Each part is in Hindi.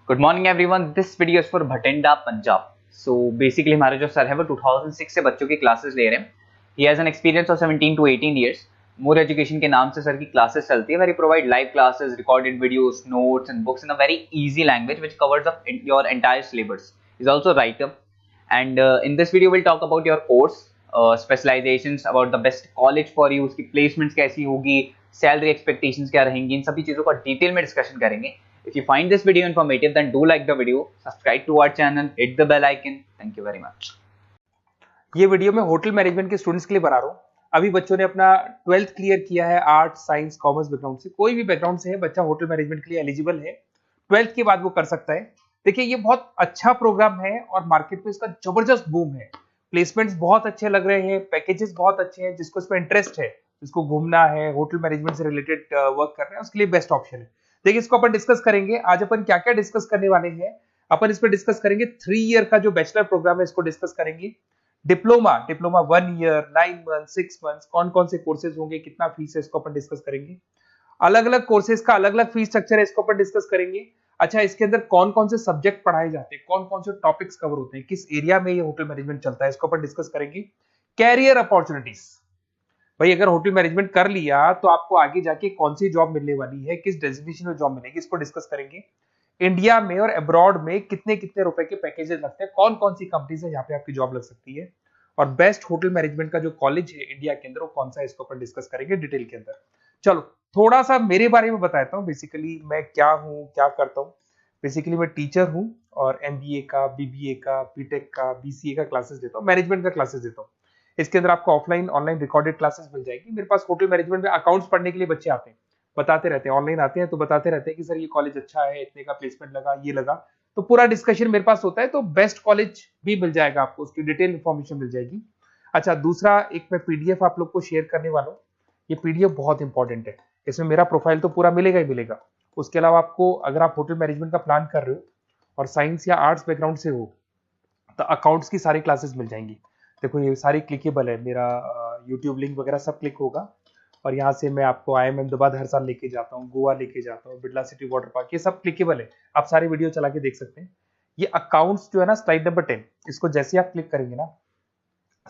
Good morning everyone. This video is for Bathinda Punjab. So basically हमारे जो सर है वो 2006 से बच्चों की क्लासेस ले रहे हैं। He has an experience of 17 to 18 years. More education के नाम से सर की क्लासेस चलती है, very provide live classes, recorded videos, notes and books in a very easy language which covers up your entire syllabus. Is also writer and in this video we'll talk about your course, specializations, about the best college for you, उसकी placements कैसी होगी, salary expectations क्या रहेंगी, इन सभी चीज़ों का डिटेल में डिस्कशन करेंगे। If you find this video informative then do like the video, subscribe to our channel, hit the bell icon. Thank you very much. ये वीडियो मैं होटल मैनेजमेंट के स्टूडेंट्स के लिए बना रहा हूँ। अभी बच्चों ने अपना 12th क्लियर किया है, आर्ट्स साइंस कॉमर्स बैकग्राउंड से, कोई भी बैकग्राउंड से है बच्चा होटल मैनेजमेंट के लिए एलिजिबल है। 12th के बाद वो कर सकता है। देखिए ये बहुत अच्छा प्रोग्राम है और मार्केट में इसका जबरदस्त बूम है। प्लेसमेंट्स बहुत अच्छे लग रहे हैं, पैकेजेस बहुत अच्छे हैं। जिसको इसमें इंटरेस्ट है, जिसको घूमना है, होटल मैनेजमेंट से रिलेटेड वर्क करना है, उसके लिए बेस्ट ऑप्शन है। देखिए इसको अपन डिस्कस करेंगे। आज अपन क्या क्या डिस्कस करने वाले हैं, अपन इसमें डिस्कस करेंगे 3 ईयर का जो बैचलर प्रोग्राम है इसको डिस्कस करेंगे। डिप्लोमा 1 ईयर, 9 मंथ, 6 मंथ, कौन कौन से कोर्सेज होंगे, कितना फीस है, इसको अपन डिस्कस करेंगे। अलग अलग कोर्सेज का अलग अलग फीस स्ट्रक्चर है, इसको अपन डिस्कस करेंगे। अच्छा, इसके अंदर कौन कौन से सब्जेक्ट पढ़ाए जाते हैं, कौन कौन से टॉपिक्स कवर होते हैं, किस एरिया में ये होटल मैनेजमेंट चलता है, इसको अपन डिस्कस करेंगे। कैरियर अपॉर्चुनिटीज, भाई अगर होटल मैनेजमेंट कर लिया तो आपको आगे जाके कौन सी जॉब मिलने वाली है, किस डेजिग्नेशन में जॉब मिलेगी, इसको डिस्कस करेंगे। इंडिया में और अब्रॉड में कितने कितने रुपए के पैकेजेस लगते हैं, कौन कौन सी कंपनीज है जहां पे आपकी जॉब लग सकती है, और बेस्ट होटल मैनेजमेंट का जो कॉलेज है इंडिया के अंदर वो कौन सा है, इसको अपन डिस्कस करेंगे डिटेल के अंदर। चलो थोड़ा सा मेरे बारे में बताता हूँ। बेसिकली मैं क्या हूँ, क्या करता हूँ। बेसिकली मैं टीचर हूँ और एमबीए का, बीबीए का, बीटेक का, बीसीए का क्लासेस देता हूँ, मैनेजमेंट का क्लासेस देता हूँ। इसके अंदर आपको ऑफलाइन ऑनलाइन रिकॉर्डेड क्लासेस मिल जाएगी। मेरे पास होटल मैनेजमेंट में अकाउंट्स पढ़ने के लिए बच्चे आते हैं, बताते रहते हैं, ऑनलाइन आते हैं तो बताते रहते हैं कि सर ये कॉलेज अच्छा है, इतने का प्लेसमेंट लगा, ये लगा, तो पूरा डिस्कशन मेरे पास होता है। तो बेस्ट कॉलेज भी मिल जाएगा आपको, उसकी डिटेल इंफॉर्मेशन मिल जाएगी। अच्छा, दूसरा एक मैं पीडीएफ आप लोग को शेयर करने वाला हूँ। ये पीडीएफ बहुत इंपॉर्टेंट है, इसमें मेरा प्रोफाइल तो पूरा मिलेगा ही मिलेगा। उसके अलावा आपको अगर आप होटल मैनेजमेंट का प्लान कर रहे हो और साइंस या आर्ट्स बैकग्राउंड से हो तो अकाउंट्स की सारी क्लासेस मिल जाएंगी। देखो ये सारी क्लिकेबल है, मेरा यूट्यूब लिंक वगैरह सब क्लिक होगा और यहाँ से मैं आपको IIM अहमदाबाद हर साल लेके जाता हूँ, गोवा लेके जाता हूँ, बिरला सिटी वाटर पार्क, ये सब क्लिकेबल है। आप सारी वीडियो चला के देख सकते हैं। ये अकाउंट्स जो है ना, स्लाइड नंबर 10, इसको जैसे आप क्लिक करेंगे ना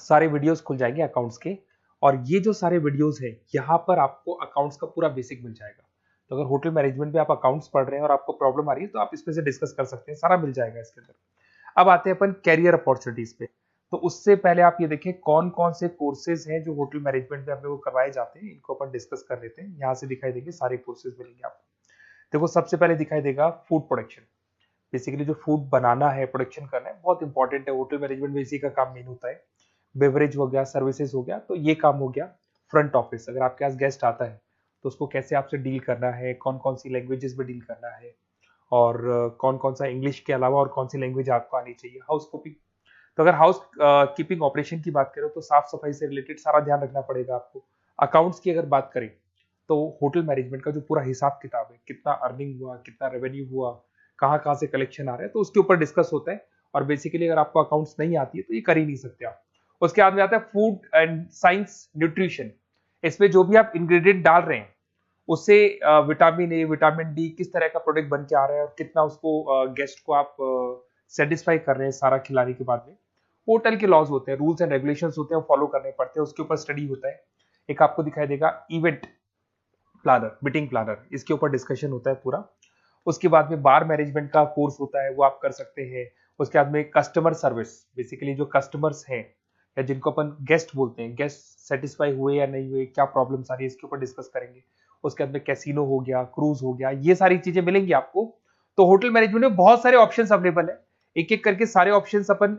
सारे वीडियोस खुल जाएंगे अकाउंट्स के। और ये जो सारे वीडियोस है यहाँ पर आपको अकाउंट्स का पूरा बेसिक मिल जाएगा। तो अगर होटल मैनेजमेंट में आप अकाउंट्स पढ़ रहे हैं और आपको प्रॉब्लम आ रही है तो आप इसमें से डिस्कस कर सकते हैं, सारा मिल जाएगा इसके अंदर। अब आते हैं अपन कैरियर अपॉर्चुनिटीज पे। तो उससे पहले आप ये देखें कौन कौन से कोर्सेज हैं जो होटल मैनेजमेंट में अपने को करवाए जाते हैं, इनको अपन डिस्कस कर लेते हैं। यहाँ से दिखाई देंगे सारे कोर्सेज मिलेंगे आपको। देखो सबसे पहले दिखाई देगा फूड प्रोडक्शन। बेसिकली जो फूड बनाना है, प्रोडक्शन करना है, बहुत इंपॉर्टेंट है होटल मैनेजमेंट में, इसी का काम मेन होता है। बेवरेज हो गया, सर्विसेज हो गया, तो ये काम हो गया। फ्रंट ऑफिस, अगर आपके पास गेस्ट आता है तो उसको कैसे आपसे डील करना है, कौन कौन सी लैंग्वेजेस में डील करना है, और कौन कौन सा इंग्लिश के अलावा और कौन सी लैंग्वेज आपको आनी चाहिए। हाउस कीपिंग, तो अगर हाउस कीपिंग ऑपरेशन की बात करें तो साफ सफाई से रिलेटेड सारा ध्यान रखना पड़ेगा आपको। अकाउंट्स की अगर बात करें तो होटल मैनेजमेंट का जो पूरा हिसाब किताब है, कितना अर्निंग हुआ, कितना रेवेन्यू हुआ, कहाँ कहाँ से कलेक्शन आ रहा है, तो उसके ऊपर डिस्कस होता है। और बेसिकली अगर आपको अकाउंट्स नहीं आती है तो ये कर ही नहीं सकते आप। उसके बाद में आता है फूड एंड साइंस न्यूट्रिशन। इसमें जो भी आप इंग्रेडिएंट डाल रहे हैं उससे विटामिन ए, विटामिन डी, किस तरह का प्रोडक्ट बन के आ रहा है और कितना उसको गेस्ट को आप सेटिस्फाई कर रहे हैं सारा खिलाने के बाद में। होटल के लॉज होते हैं, रूल्स एंड रेगुलेशंस होते हैं, वो फॉलो करने पड़ते हैं, उसके ऊपर स्टडी होता है। एक आपको दिखाई देगा इवेंट प्लानर, मीटिंग प्लानर, इसके ऊपर डिस्कशन होता है पूरा। उसके बाद में बार मैनेजमेंट का कोर्स होता है, वो आप कर सकते हैं। उसके बाद में कस्टमर सर्विस, बेसिकली जो कस्टमर्स हैं या जिनको अपन गेस्ट बोलते हैं, गेस्ट सेटिस्फाई हुए या नहीं हुए, क्या प्रॉब्लम्स आ रही है, इसके ऊपर डिस्कस करेंगे। उसके बाद में कैसीनो हो गया, क्रूज हो गया, ये सारी चीजें मिलेंगी आपको। तो होटल मैनेजमेंट में बहुत सारे ऑप्शंस अवेलेबल है, एक एक करके सारे ऑप्शंस अपन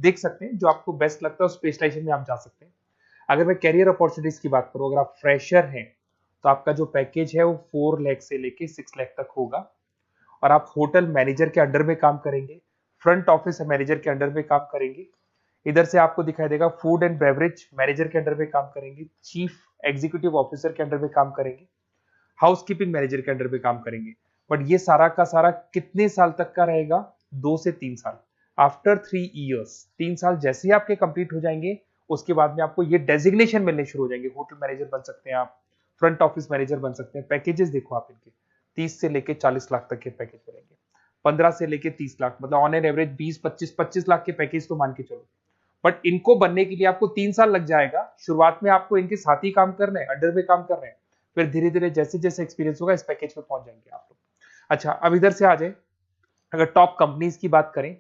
देख सकते हैं। जो आपको बेस्ट लगता है उस स्पेशलाइजेशन में आप जा सकते हैं। अगर मैं कैरियर अपॉर्चुनिटीज की बात करूं, अगर आप फ्रेशर हैं तो आपका जो पैकेज है वो 4 लाख से लेके 6 लाख तक होगा। और आप होटल मैनेजर के अंडर में काम करेंगे, फ्रंट ऑफिस मैनेजर के अंडर में काम करेंगे। इधर से आपको दिखाई देगा फूड एंड बेवरेज मैनेजर के अंडर में काम करेंगे, चीफ एग्जीक्यूटिव ऑफिसर के अंडर में काम करेंगे, हाउसकीपिंग मैनेजर के अंडर में काम करेंगे। बट ये सारा का सारा कितने साल तक का रहेगा? 2 से 3 साल। आफ्टर 3 ईयर्स, 3 साल जैसे ही आपके कंप्लीट हो जाएंगे उसके बाद में आपको ये डेजिग्नेशन मिलने शुरू हो जाएंगे। होटल मैनेजर बन सकते हैं आप, फ्रंट ऑफिस मैनेजर बन सकते हैं। पैकेजेस देखो आप इनके 30 से लेके 40 लाख तक के पैकेज मिलेंगे। 15 से लेके 30 लाख, मतलब ऑन एन एवरेज 20-25 लाख के पैकेज तो मान के चलो। बट इनको बनने के लिए आपको 3 साल लग जाएगा। शुरुआत में आपको इनके साथ ही काम करना है, अंडर में काम कर रहे हैं, फिर धीरे धीरे जैसे जैसे एक्सपीरियंस होगा इस पैकेज में पहुंच जाएंगे आप लोग। अच्छा, अब इधर से आ जाए, अगर टॉप कंपनीज की बात करें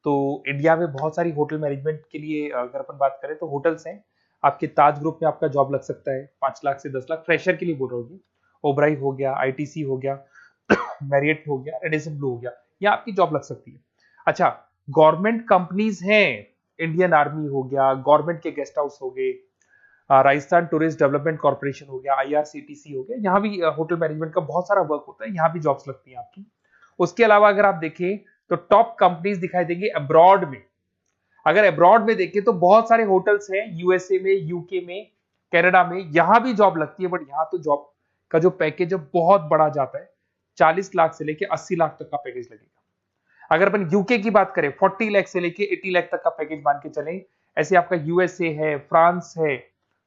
तो इंडिया में बहुत सारी होटल मैनेजमेंट के लिए अगर अपन बात करें तो होटल्स हैं। आपके ताज ग्रुप में आपका जॉब लग सकता है 5 लाख से 10 लाख, फ्रेशर के लिए बोल रहा हूँ। ओबराई हो गया, आईटीसी हो गया, मैरियट हो गया, रेडिसन ब्लू हो गया, यहाँ आपकी जॉब लग सकती है। अच्छा, गवर्नमेंट कंपनीज हैं, इंडियन आर्मी हो गया, गवर्नमेंट के गेस्ट हाउस हो गए, राजस्थान टूरिस्ट डेवलपमेंट कॉर्पोरेशन हो गया, आईआरसीटीसी हो गया, यहाँ भी होटल मैनेजमेंट का बहुत सारा वर्क होता है, यहाँ भी जॉब्स लगती हैं आपकी। उसके अलावा अगर आप देखें तो टॉप कंपनीज दिखाई देंगे अब्रॉड में। अगर अब्रॉड में देखें तो बहुत सारे होटल्स हैं यूएसए में, यूके में, कनाडा में, यहां भी जॉब लगती है। बट यहाँ तो जॉब का जो पैकेज है बहुत बड़ा जाता है, 40 लाख से लेके 80 लाख तक का पैकेज लगेगा। अगर अपन यूके की बात करें 40 लाख से लेके 80 लाख तक का पैकेज मान के चलें। ऐसे आपका यूएसए है, फ्रांस है,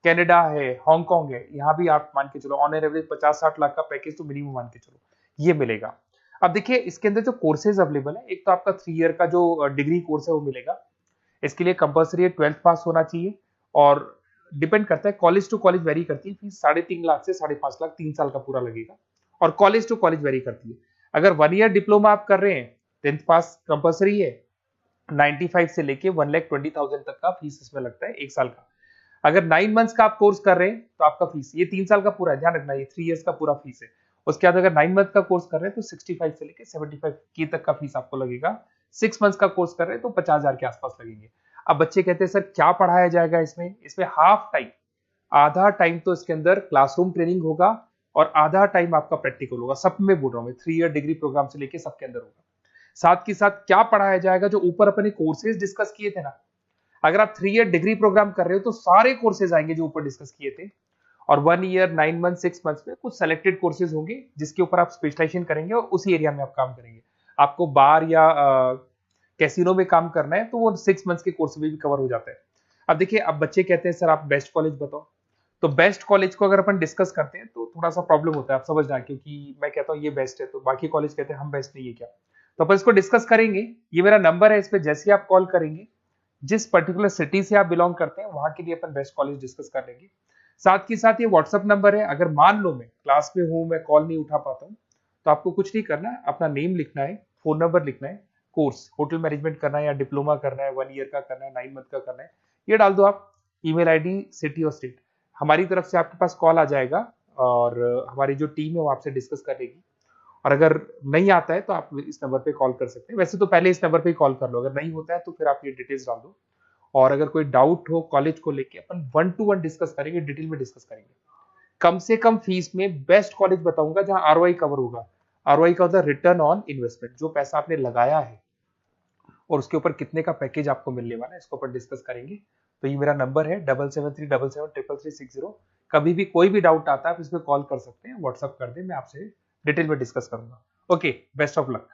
कनाडा है, हांगकांग है, यहाँ भी आप मान के चलो ऑन एन एवरेज 50-60 लाख का पैकेज तो मिनिमम मान के चलो ये मिलेगा। अब देखिए इसके अंदर जो कोर्सेज अवेलेबल है, एक तो आपका 3 ईयर का जो डिग्री कोर्स है वो मिलेगा। इसके लिए कंपलसरी 12th पास होना चाहिए और डिपेंड करता है, कॉलेज टू कॉलेज वेरी करती है फीस। 3.5 लाख से 5.5 लाख 3 साल का पूरा लगेगा और कॉलेज टू कॉलेज वेरी करती है। अगर 1 ईयर डिप्लोमा आप कर रहे हैं, 10th पास कंपलसरी है, 95 से लेके 1,20,000 तक का फीस इसमें लगता है 1 साल का। अगर 9 मंथ्स का आप कोर्स कर रहे हैं तो आपका फीस, ये 3 साल का पूरा है, ध्यान रखना, ये 3 इयर्स का पूरा फीस है। उसके बाद अगर 9 मंथ का कोर्स कर रहे हैं तो 65 से लेके 75 के तक का फीस आपको लगेगा। 6 मंथ्स का कोर्स कर रहे हैं तो 50,000 के आसपास लगेंगे। अब बच्चे कहते हैं सर क्या पढ़ाया जाएगा इसमें? इसमें हाफ टाइम, आधा टाइम तो इसके अंदर क्लासरूम ट्रेनिंग होगा और आधा टाइम आपका प्रैक्टिकल होगा। सब में बोल रहा हूं मैं, 3 ईयर डिग्री प्रोग्राम से लेके सबके अंदर होगा। साथ के साथ क्या पढ़ाया जाएगा, जो ऊपर अपने कोर्सेज डिस्कस किए थे ना, अगर आप 3 ईयर डिग्री प्रोग्राम कर रहे हो तो सारे कोर्सेज आएंगे जो ऊपर डिस्कस किए थे। और 1 ईयर, 9 मंथ, 6 मंथ्स में कुछ सेलेक्टेड कोर्सेज होंगे जिसके ऊपर आप स्पेशलाइजेशन करेंगे और उसी एरिया में आप काम करेंगे। आपको बार या कैसीनो में काम करना है तो वो 6 मंथ्स के कोर्स में भी कवर हो जाता है। अब देखिए, अब बच्चे कहते हैं सर आप बेस्ट कॉलेज बताओ। तो बेस्ट कॉलेज को अगर अपन डिस्कस करते हैं तो थोड़ा सा प्रॉब्लम होता है, आप समझना, क्योंकि मैं कहता हूँ ये बेस्ट है तो बाकी कॉलेज कहते हैं हम बेस्ट नहीं है क्या। तो अपन इसको डिस्कस करेंगे। ये मेरा नंबर है, इस पे जैसे ही आप कॉल करेंगे, जिस पर्टिकुलर सिटी से आप बिलोंग करते हैं वहां के लिए अपन बेस्ट कॉलेज डिस्कस कर लेंगे। साथ के साथ ये व्हाट्सअप नंबर है, अगर मान लो मैं क्लास में हूं, मैं कॉल नहीं उठा पाता हूं, तो आपको कुछ नहीं करना है, अपना नेम लिखना है, फोन नंबर लिखना है, कोर्स होटल मैनेजमेंट करना है या डिप्लोमा करना है, 1 ईयर का करना है, 9 मंथ का करना है, ये डाल दो आप, ईमेल आईडी, सिटी और स्टेट। हमारी तरफ से आपके पास कॉल आ जाएगा और हमारी जो टीम है वो आपसे डिस्कस करेगी। और अगर नहीं आता है तो आप इस नंबर पे कॉल कर सकते हैं। वैसे तो पहले इस नंबर पे कॉल कर लो, अगर नहीं होता है तो फिर आप ये डिटेल्स डाल दो। और अगर कोई डाउट हो कॉलेज को लेके, अपन 1 to 1 डिस्कस करेंगे, डिटेल में डिस्कस करेंगे। कम से कम फीस में बेस्ट कॉलेज बताऊंगा जहां आरओआई कवर होगा। आरओआई का होता है रिटर्न ऑन इन्वेस्टमेंट, जो पैसा आपने लगाया है और उसके ऊपर कितने का पैकेज आपको मिलने वाला है, इसको अपन डिस्कस करेंगे। तो ये मेरा नंबर है 7737733360। कभी भी कोई भी डाउट आता है आप इस पर कॉल कर सकते हैं, व्हाट्सअप कर दे, मैं आपसे डिटेल में डिस्कस करूंगा। Okay, best of luck.